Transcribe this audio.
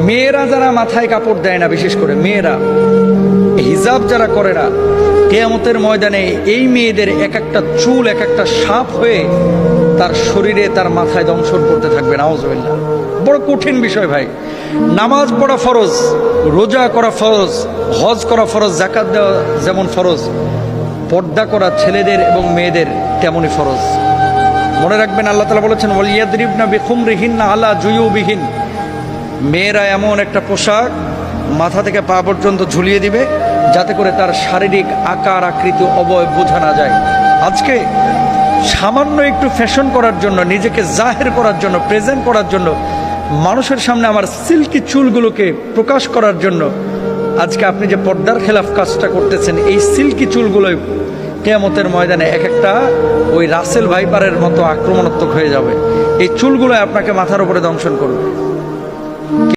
মেয়েরা যারা মাথায় কাপড় দেয় না, বিশেষ করে মেয়েরা হিজাব যারা করে না, কিয়ামতের ময়দানে এই মেয়েদের এক একটা চুল এক একটা সাপ হয়ে তার শরীরে তার মাথায় দংশন করতে থাকবে। নাউজুবিল্লাহ। বড় কঠিন বিষয় ভাই। নামাজ পড়া ফরজ, রোজা করা ফরজ, হজ করা ফরজ, যাকাত দেওয়া যেমন ফরজ, পর্দা করা ছেলেদের এবং মেয়েদের তেমনই ফরজ। মনে রাখবেন, আল্লাহ তাআলা বলেছেন ওয়ালিয়াদরিবনা বিখুমরিহিন্না আলা জুয়ুবিহিন, মেয়েরা এমন একটা পোশাক মাথা থেকে পা পর্যন্ত ঝুলিয়ে দিবে যাতে করে তার শারীরিক আকার আকৃতি অবয়ব বোঝা না যায়। আজকে সামান্য একটু ফ্যাশন করার জন্য, নিজেকে জাহের করার জন্য, প্রেজেন্ট করার জন্য, মানুষের সামনে আমার সিল্কি চুলগুলোকে প্রকাশ করার জন্য আজকে আপনি যে পর্দার খেলাফ কাজটা করতেছেন, এই সিল্কি চুলগুলোই কিয়ামতের ময়দানে এক একটা ওই রাসেল ভাইপারের মতো আক্রমণাত্মক হয়ে যাবে। এই চুলগুলো আপনাকে মাথার উপরে দংশন করবে।